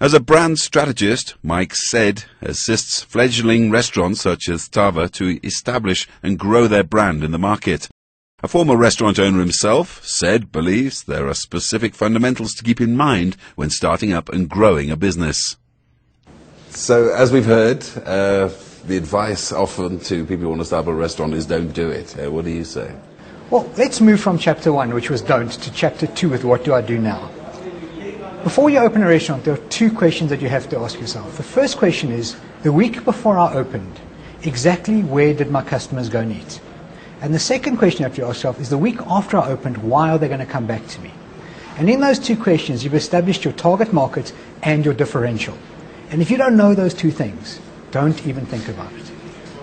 As a brand strategist, Mike said, assists fledgling restaurants such as Tava to establish and grow their brand in the market. A former restaurant owner himself, said, believes there are specific fundamentals to keep in mind when starting up and growing a business. So, as we've heard, the advice often to people who want to start a restaurant is don't do it. What do you say? Well, let's move from chapter 1, which was don't, to chapter 2 with what do I do now. Before you open a restaurant, there are two questions that you have to ask yourself. The first question is, the week before I opened, exactly where did my customers go and eat? And the second question you have to ask yourself is, the week after I opened, why are they going to come back to me? And in those two questions, you've established your target market and your differential. And if you don't know those two things, don't even think about it.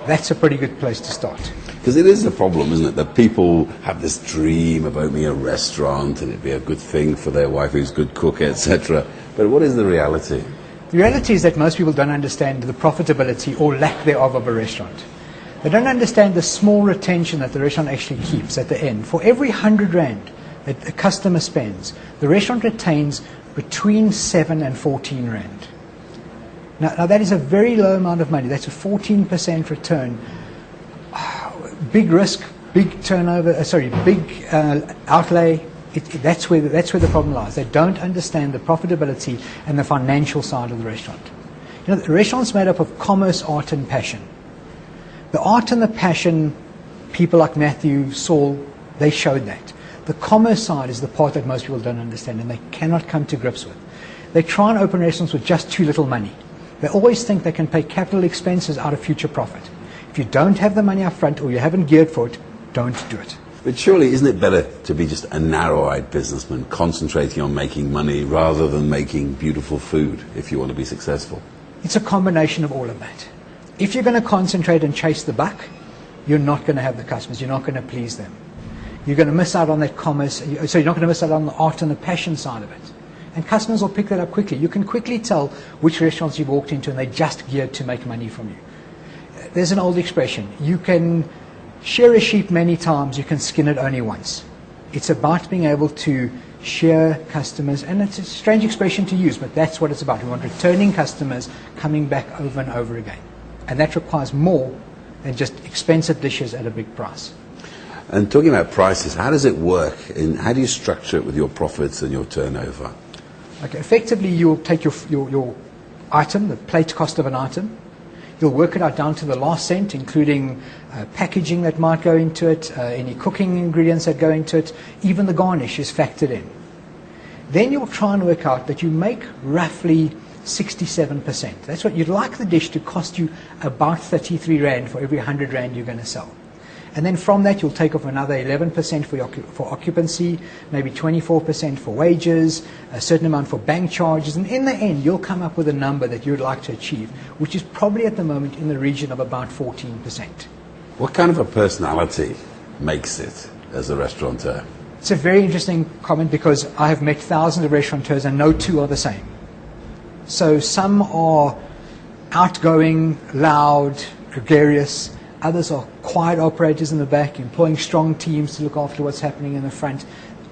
That's a pretty good place to start. Because it is a problem, isn't it, that people have this dream of opening a restaurant and it'd be a good thing for their wife who's a good cook, etc. But what is the reality? The reality is that most people don't understand the profitability or lack thereof of a restaurant. They don't understand the small retention that the restaurant actually keeps at the end. For every 100 Rand that a customer spends, the restaurant retains between 7 and 14 Rand. Now that is a very low amount of money. That's a 14% return. Big risk, big turnover, big outlay. That's where the problem lies. They don't understand the profitability and the financial side of the restaurant. You know, the restaurant's made up of commerce, art, and passion. The art and the passion, people like Matthew, Saul, they showed that. The commerce side is the part that most people don't understand and they cannot come to grips with. They try and open restaurants with just too little money. They always think they can pay capital expenses out of future profit. If you don't have the money up front or you haven't geared for it, don't do it. But surely isn't it better to be just a narrow-eyed businessman concentrating on making money rather than making beautiful food if you want to be successful? It's a combination of all of that. If you're going to concentrate and chase the buck, you're not going to have the customers. You're not going to please them. You're going to miss out on that commerce. So you're not going to miss out on the art and the passion side of it. And customers will pick that up quickly. You can quickly tell which restaurants you've walked into and they're just geared to make money from you. There's an old expression, you can shear a sheep many times, you can skin it only once. It's about being able to shear customers, and it's a strange expression to use, but that's what it's about. We want returning customers coming back over and over again. And that requires more than just expensive dishes at a big price. And talking about prices, how does it work? How do you structure it with your profits and your turnover? Okay, effectively, you'll take your item, the plate cost of an item. You'll work it out down to the last cent, including packaging that might go into it, any cooking ingredients that go into it, even the garnish is factored in. Then you'll try and work out that you make roughly 67%. That's what you'd like the dish to cost you, about 33 Rand for every 100 Rand you're going to sell. And then from that you'll take off another 11% for occupancy, maybe 24% for wages, a certain amount for bank charges, and in the end you'll come up with a number that you'd like to achieve, which is probably at the moment in the region of about 14%. What kind of a personality makes it as a restaurateur? It's a very interesting comment because I have met thousands of restaurateurs and no two are the same. So some are outgoing, loud, gregarious. Others are quiet operators in the back, employing strong teams to look after what's happening in the front.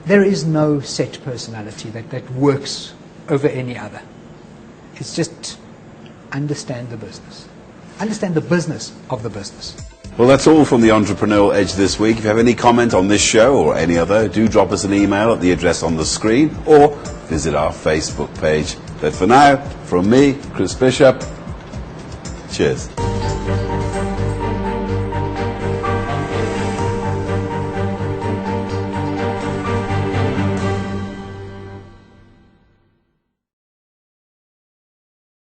There is no set personality that works over any other. It's just understand the business. Understand the business of the business. Well, that's all from the Entrepreneurial Edge this week. If you have any comment on this show or any other, do drop us an email at the address on the screen or visit our Facebook page. But for now, from me, Chris Bishop, cheers.